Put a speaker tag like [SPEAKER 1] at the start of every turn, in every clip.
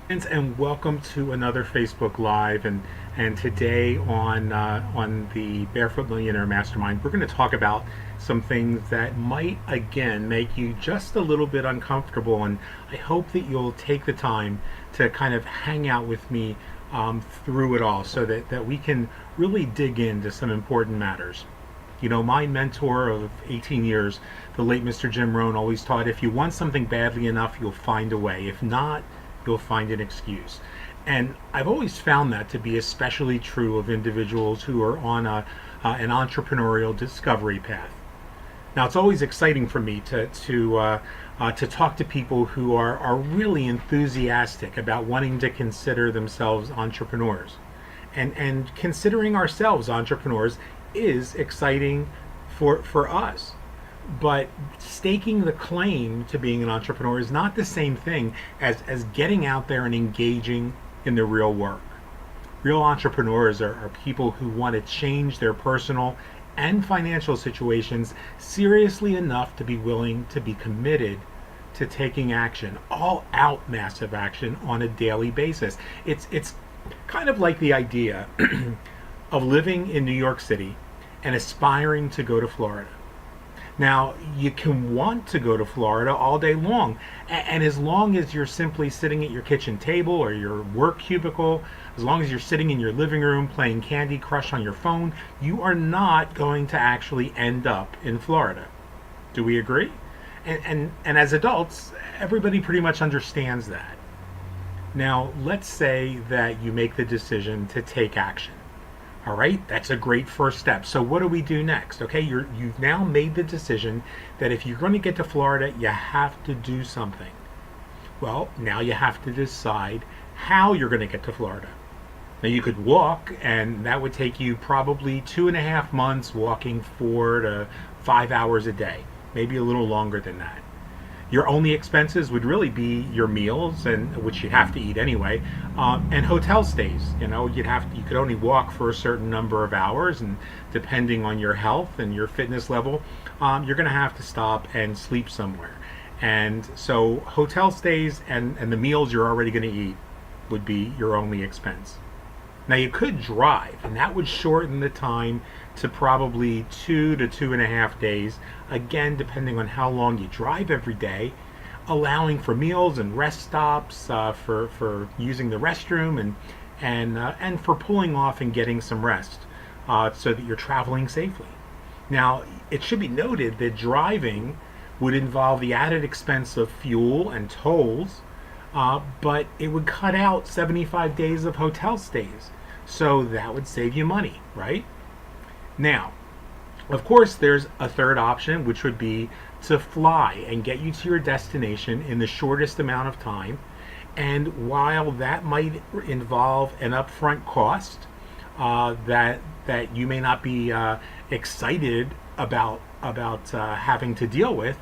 [SPEAKER 1] And welcome to another Facebook Live. And today on the Barefoot Millionaire Mastermind, we're going to talk about some things that might again make you just a little bit uncomfortable. And I hope that you'll take the time to kind of hang out with me through it all, so that we can really dig into some important matters. You know, my mentor of 18 years, the late Mr. Jim Rohn, always taught if you want something badly enough, you'll find a way. If not, you'll find an excuse. And I've always found that to be especially true of individuals who are on an entrepreneurial discovery path. Now, it's always exciting for me to talk to people who are really enthusiastic about wanting to consider themselves entrepreneurs. And considering ourselves entrepreneurs is exciting for us. But staking the claim to being an entrepreneur is not the same thing as getting out there and engaging in the real work. Real entrepreneurs are people who want to change their personal and financial situations seriously enough to be willing to be committed to taking action, all out massive action on a daily basis. It's kind of like the idea of living in New York City and aspiring to go to Florida. Now, you can want to go to Florida all day long, and as long as you're simply sitting at your kitchen table or your work cubicle, as long as you're sitting in your living room playing Candy Crush on your phone, you are not going to actually end up in Florida. Do we agree? And as adults, everybody pretty much understands that. Now, let's say that you make the decision to take action. All right, that's a great first step. So what do we do next? Okay, you've now made the decision that if you're going to get to Florida, you have to do something. Well, now you have to decide how you're going to get to Florida. Now you could walk, and that would take you probably 2.5 months walking 4 to 5 hours a day, maybe a little longer than that. Your only expenses would really be your meals, and which you'd have to eat anyway, and hotel stays. You know, you could only walk for a certain number of hours, and depending on your health and your fitness level, you're going to have to stop and sleep somewhere. And so hotel stays and the meals you're already going to eat would be your only expense. Now you could drive, and that would shorten the time to probably 2 to 2.5 days, again, depending on how long you drive every day, allowing for meals and rest stops, for using the restroom, and for pulling off and getting some rest, so that you're traveling safely. Now, it should be noted that driving would involve the added expense of fuel and tolls, but it would cut out 75 days of hotel stays. So that would save you money, right? Now, of course, there's a third option, which would be to fly and get you to your destination in the shortest amount of time. And while that might involve an upfront cost that you may not be excited about having to deal with,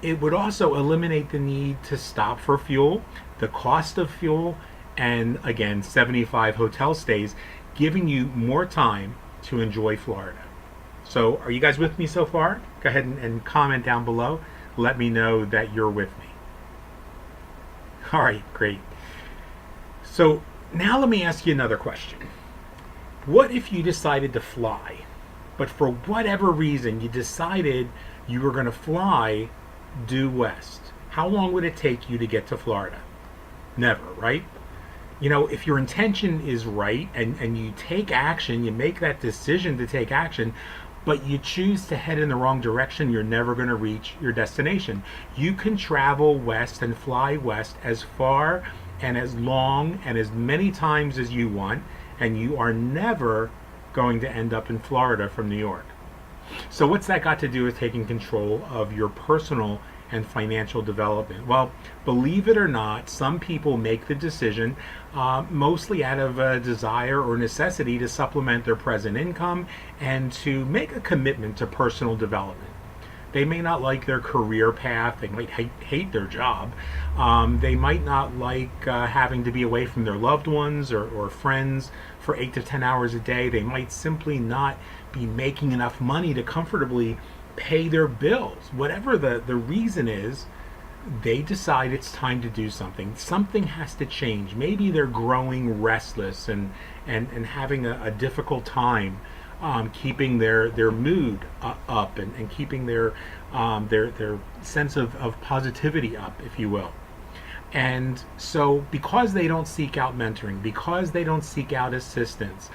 [SPEAKER 1] it would also eliminate the need to stop for fuel, the cost of fuel, and again, 75 hotel stays, giving you more time to enjoy Florida. So, are you guys with me so far? Go ahead and comment down below. Let me know that you're with me. All right, great. So, now let me ask you another question. What if you decided to fly, but for whatever reason you decided you were going to fly due west? How long would it take you to get to Florida? Never, right? You know, if your intention is right and you take action, you make that decision to take action, but you choose to head in the wrong direction, you're never going to reach your destination. You can travel west and fly west as far and as long and as many times as you want, and you are never going to end up in Florida from New York. So what's that got to do with taking control of your personal and financial development? Well, believe it or not, some people make the decision mostly out of a desire or necessity to supplement their present income and to make a commitment to personal development. They may not like their career path. They might hate their job. They might not like having to be away from their loved ones or friends for 8 to 10 hours a day. They might simply not be making enough money to comfortably pay their bills. Whatever the reason is, they decide it's time to do something. Something has to change. Maybe they're growing restless and having a difficult time keeping their mood up and keeping their sense of positivity up, if you will. And so, because they don't seek out mentoring, because they don't seek out assistance,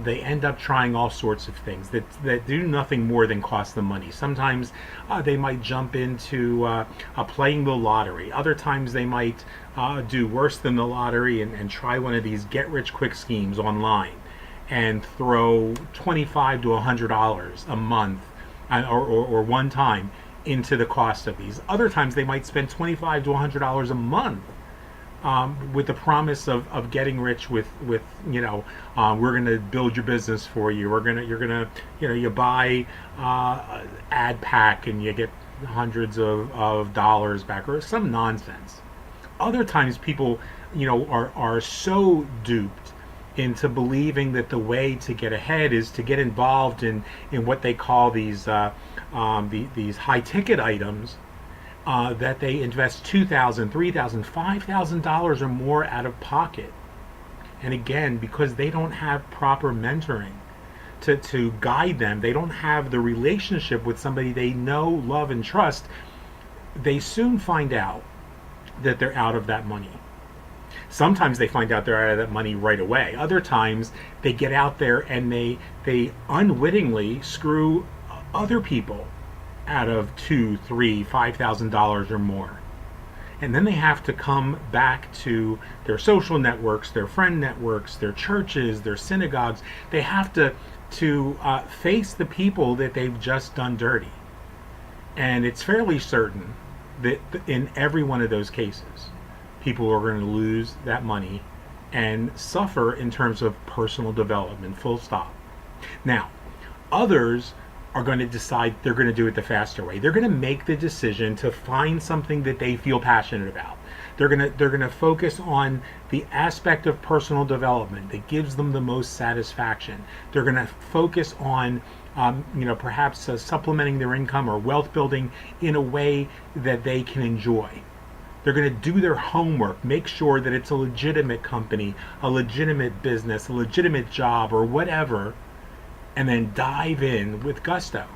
[SPEAKER 1] they end up trying all sorts of things that do nothing more than cost them money. Sometimes they might jump into playing the lottery. Other times they might do worse than the lottery and try one of these get-rich-quick schemes online and throw $25 to $100 a month or one time into the cost of these. Other times they might spend $25 to $100 a month with the promise of getting rich with we're going to build your business for you. You're gonna you buy ad pack and you get hundreds of dollars back or some nonsense. Other times people are so duped into believing that the way to get ahead is to get involved in what they call these high ticket items that they invest $2,000, $3,000, $5,000 or more out of pocket. And again, because they don't have proper mentoring to guide them, they don't have the relationship with somebody they know, love, and trust, they soon find out that they're out of that money. Sometimes they find out they're out of that money right away. Other times they get out there and they unwittingly screw other people out of $2,000, $3,000, $5,000 or more. And then they have to come back to their social networks, their friend networks, their churches, their synagogues. They have to face the people that they've just done dirty. And it's fairly certain that in every one of those cases, people are going to lose that money and suffer in terms of personal development, full stop. Now, others are going to decide they're going to do it the faster way. They're going to make the decision to find something that they feel passionate about. They're going to focus on the aspect of personal development that gives them the most satisfaction. They're going to focus on perhaps supplementing their income or wealth building in a way that they can enjoy. They're going to do their homework, make sure that it's a legitimate company, a legitimate business, a legitimate job, or whatever, and then dive in with gusto.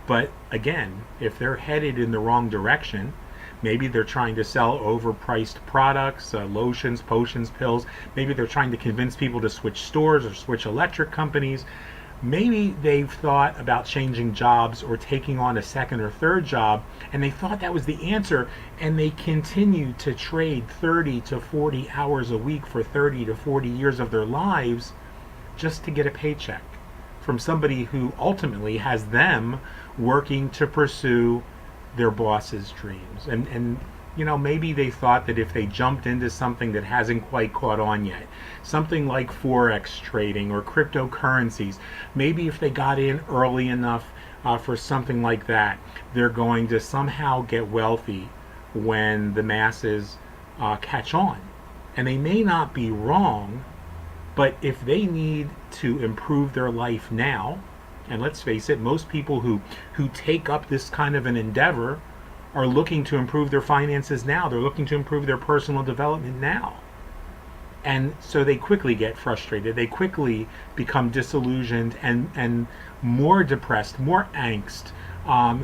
[SPEAKER 1] But again, if they're headed in the wrong direction, maybe they're trying to sell overpriced products, lotions, potions, pills. Maybe they're trying to convince people to switch stores or switch electric companies. Maybe they've thought about changing jobs or taking on a second or third job, and they thought that was the answer, and they continue to trade 30 to 40 hours a week for 30 to 40 years of their lives just to get a paycheck from somebody who ultimately has them working to pursue their boss's dreams. And maybe they thought that if they jumped into something that hasn't quite caught on yet, something like Forex trading or cryptocurrencies, maybe if they got in early enough for something like that, they're going to somehow get wealthy when the masses catch on. And they may not be wrong, but if they need to improve their life now, and let's face it, most people who take up this kind of an endeavor are looking to improve their finances now. They're looking to improve their personal development now. And so they quickly get frustrated. They quickly become disillusioned and more depressed, more angst,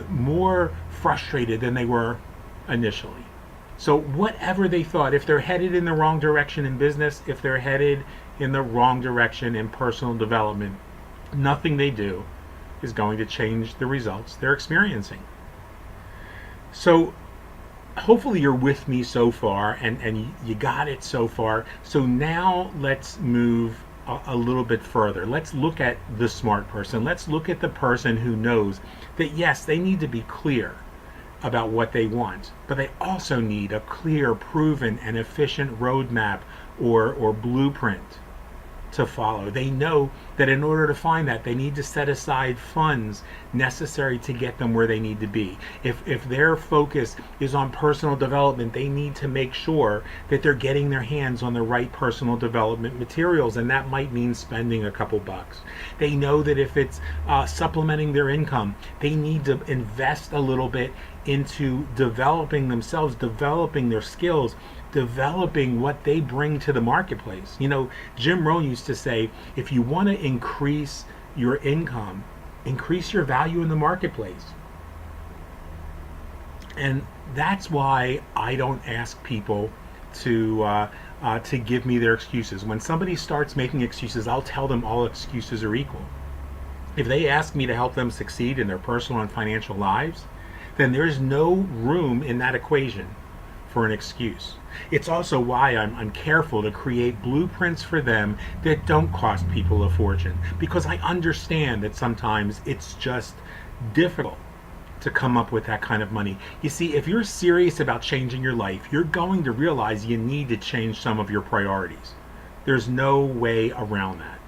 [SPEAKER 1] more frustrated than they were initially. So whatever they thought, if they're headed in the wrong direction in business, if they're headed in the wrong direction in personal development, nothing they do is going to change the results they're experiencing. So hopefully you're with me so far and you got it so far. So now let's move a little bit further. Let's look at the smart person. Let's look at the person who knows that yes, they need to be clear about what they want, but they also need a clear, proven, and efficient roadmap or blueprint to follow. They know that in order to find that, they need to set aside funds necessary to get them where they need to be. If their focus is on personal development, they need to make sure that they're getting their hands on the right personal development materials, and that might mean spending a couple bucks. They know that if it's supplementing their income, they need to invest a little bit into developing themselves, developing their skills, developing what they bring to the marketplace. You know, Jim Rohn used to say, if you want to increase your income, increase your value in the marketplace. And that's why I don't ask people to give me their excuses. When somebody starts making excuses, I'll tell them all excuses are equal. If they ask me to help them succeed in their personal and financial lives, then there's no room in that equation for an excuse. It's also why I'm careful to create blueprints for them that don't cost people a fortune, because I understand that sometimes it's just difficult to come up with that kind of money. You see, if you're serious about changing your life, you're going to realize you need to change some of your priorities. There's no way around that.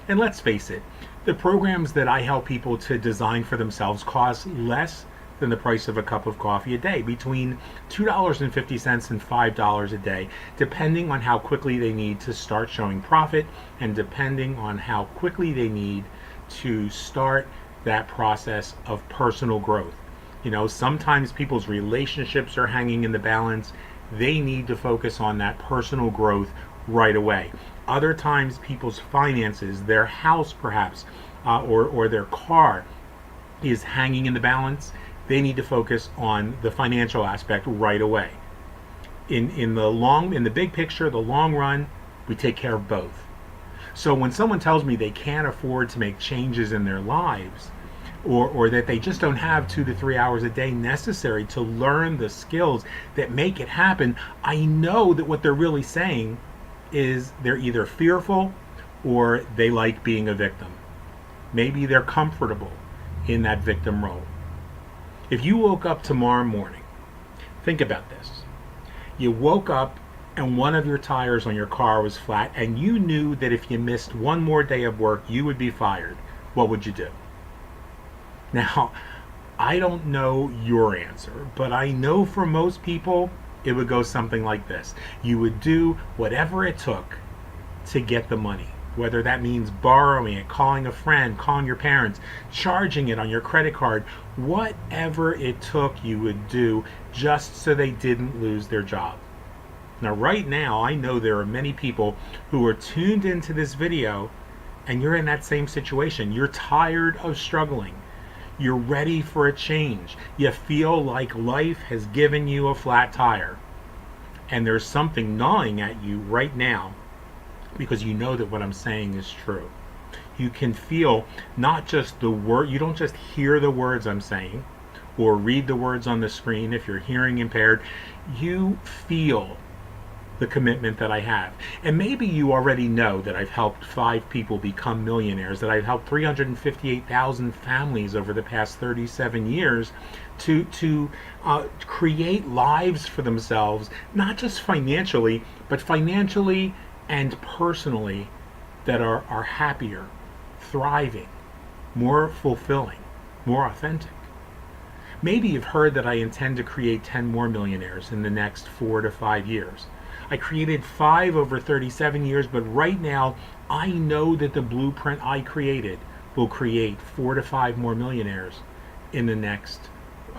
[SPEAKER 1] And let's face it, the programs that I help people to design for themselves cost less than the price of a cup of coffee a day, between $2.50 and $5 a day, depending on how quickly they need to start showing profit and depending on how quickly they need to start that process of personal growth. You know, sometimes people's relationships are hanging in the balance. They need to focus on that personal growth right away. Other times people's finances, their house perhaps, or their car is hanging in the balance. They need to focus on the financial aspect right away. In the big picture, the long run, we take care of both. So when someone tells me they can't afford to make changes in their lives, or that they just don't have 2 to 3 hours a day necessary to learn the skills that make it happen, I know that what they're really saying is they're either fearful or they like being a victim. Maybe they're comfortable in that victim role. If you woke up tomorrow morning, think about this. You woke up and one of your tires on your car was flat, and you knew that if you missed one more day of work, you would be fired. What would you do? Now, I don't know your answer, but I know for most people, it would go something like this. You would do whatever it took to get the money, whether that means borrowing it, calling a friend, calling your parents, charging it on your credit card, whatever it took you would do just so they didn't lose their job. Now, right now, I know there are many people who are tuned into this video and you're in that same situation. You're tired of struggling. You're ready for a change. You feel like life has given you a flat tire. And there's something gnawing at you right now because you know that what I'm saying is true. You can feel not just the word, you don't just hear the words I'm saying or read the words on the screen if you're hearing impaired. You feel the commitment that I have. And maybe you already know that I've helped 5 people become millionaires, that I've helped 358,000 families over the past 37 years to create lives for themselves, not just financially, but financially and personally, that are happier, thriving, more fulfilling, more authentic. Maybe you've heard that I intend to create 10 more millionaires in the next 4 to 5 years. I created 5 over 37 years, but right now I know that the blueprint I created will create 4 to 5 more millionaires in the next,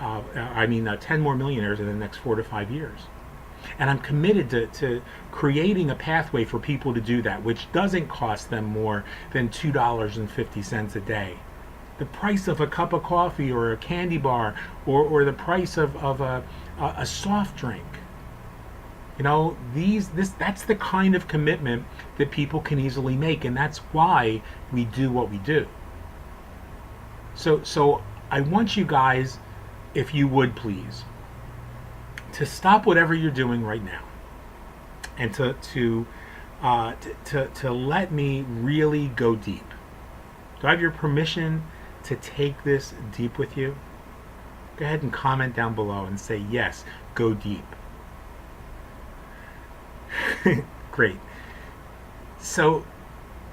[SPEAKER 1] 10 more millionaires in the next 4 to 5 years. And I'm committed to creating a pathway for people to do that, which doesn't cost them more than $2.50 a day. The price of a cup of coffee or a candy bar or the price of a soft drink. You know, that's the kind of commitment that people can easily make, and that's why we do what we do. So I want you guys, if you would please, to stop whatever you're doing right now, and to let me really go deep. Do I have your permission to take this deep with you? Go ahead and comment down below and say yes, go deep. Great. So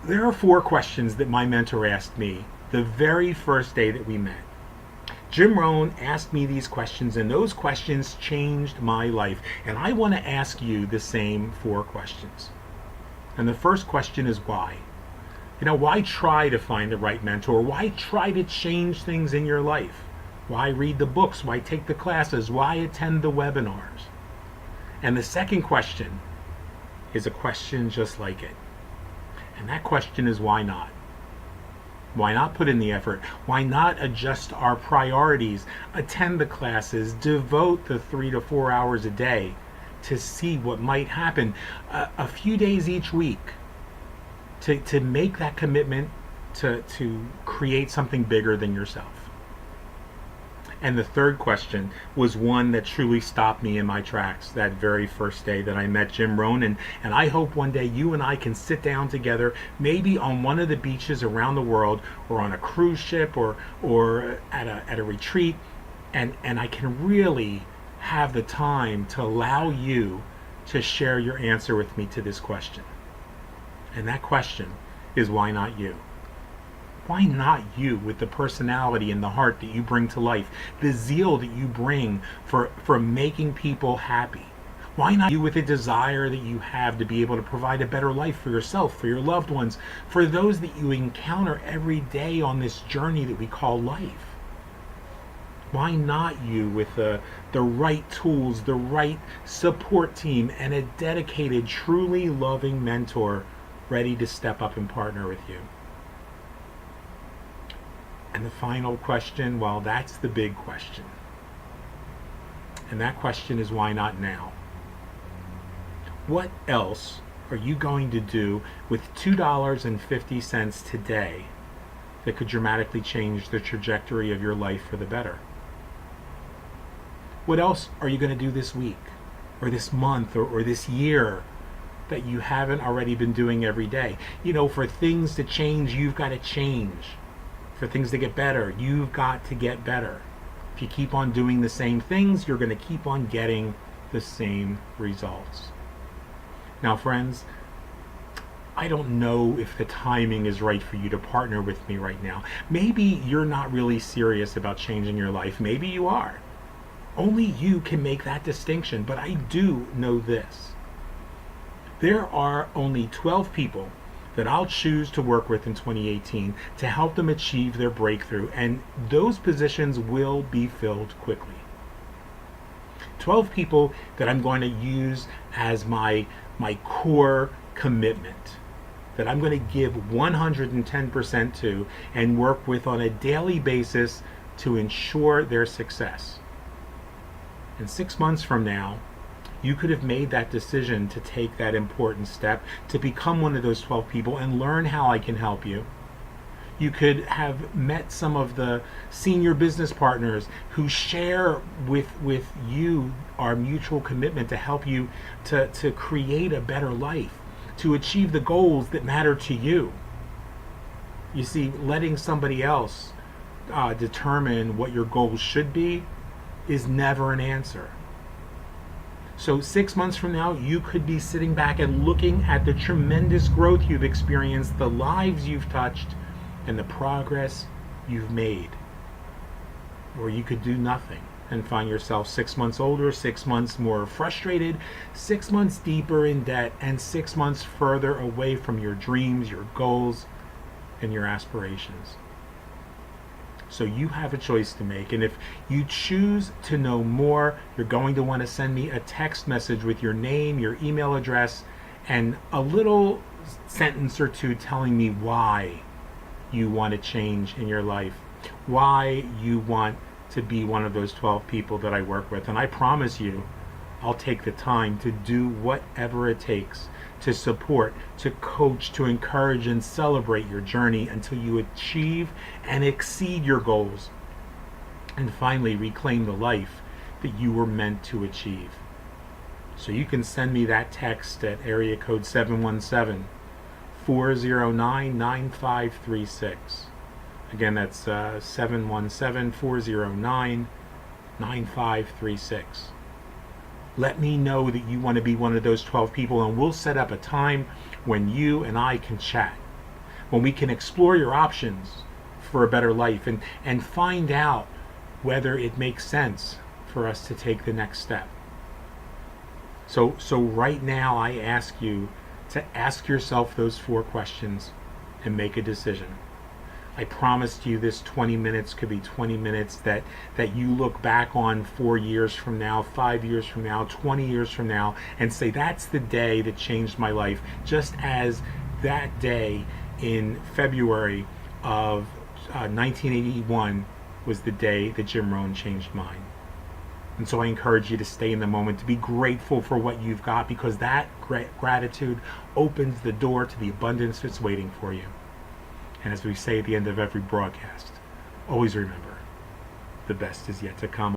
[SPEAKER 1] there are 4 questions that my mentor asked me the very first day that we met. Jim Rohn asked me these questions, and those questions changed my life. And I want to ask you the same 4 questions. And the first question is why? You know, why try to find the right mentor? Why try to change things in your life? Why read the books? Why take the classes? Why attend the webinars? And the second question is a question just like it. And that question is why not? Why not put in the effort? Why not adjust our priorities, attend the classes, devote the 3 to 4 hours a day to see what might happen a few days each week to make that commitment to create something bigger than yourself? And the third question was one that truly stopped me in my tracks that very first day that I met Jim Rohn. And I hope one day you and I can sit down together, maybe on one of the beaches around the world, or on a cruise ship, or at a retreat, and I can really have the time to allow you to share your answer with me to this question. And that question is, why not you? Why not you, with the personality and the heart that you bring to life, the zeal that you bring for making people happy? Why not you, with the desire that you have to be able to provide a better life for yourself, for your loved ones, for those that you encounter every day on this journey that we call life? Why not you, with the right tools, the right support team, and a dedicated, truly loving mentor ready to step up and partner with you? And the final question, well, that's the big question. And that question is, why not now? What else are you going to do with $2.50 today that could dramatically change the trajectory of your life for the better? What else are you going to do this week, or this month, or this year that you haven't already been doing every day? You know, for things to change, you've got to change. For things to get better, you've got to get better. If you keep on doing the same things, you're going to keep on getting the same results. Now, friends, I don't know if the timing is right for you to partner with me right now. Maybe you're not really serious about changing your life. Maybe you are. Only you can make that distinction. But I do know this. There are only 12 people that I'll choose to work with in 2018 to help them achieve their breakthrough, and those positions will be filled quickly. 12 people that I'm going to use as my core commitment, that I'm going to give 110% to and work with on a daily basis to ensure their success. And 6 months from now, you could have made that decision to take that important step to become one of those 12 people and learn how I can help you. You could have met some of the senior business partners who share with you our mutual commitment to help you to create a better life, to achieve the goals that matter to you. You see, letting somebody else determine what your goals should be is never an answer. So 6 months from now, you could be sitting back and looking at the tremendous growth you've experienced, the lives you've touched, and the progress you've made. Or you could do nothing and find yourself 6 months older, 6 months more frustrated, 6 months deeper in debt, and 6 months further away from your dreams, your goals, and your aspirations. So you have a choice to make, and if you choose to know more, you're going to want to send me a text message with your name, your email address, and a little sentence or two telling me why you want to change in your life, why you want to be one of those 12 people that I work with. And I promise you, I'll take the time to do whatever it takes to support, to coach, to encourage, and celebrate your journey until you achieve and exceed your goals, and finally reclaim the life that you were meant to achieve. So you can send me that text at area code 717-409-9536. Again, that's 717-409-9536. Let me know that you want to be one of those 12 people, and we'll set up a time when you and I can chat, when we can explore your options for a better life and find out whether it makes sense for us to take the next step. So right now, I ask you to ask yourself those 4 questions and make a decision. I promised you this 20 minutes could be 20 minutes that you look back on 4 years from now, 5 years from now, 20 years from now, and say that's the day that changed my life, just as that day in February of 1981 was the day that Jim Rohn changed mine. And so I encourage you to stay in the moment, to be grateful for what you've got, because that gratitude opens the door to the abundance that's waiting for you. And as we say at the end of every broadcast, always remember, the best is yet to come.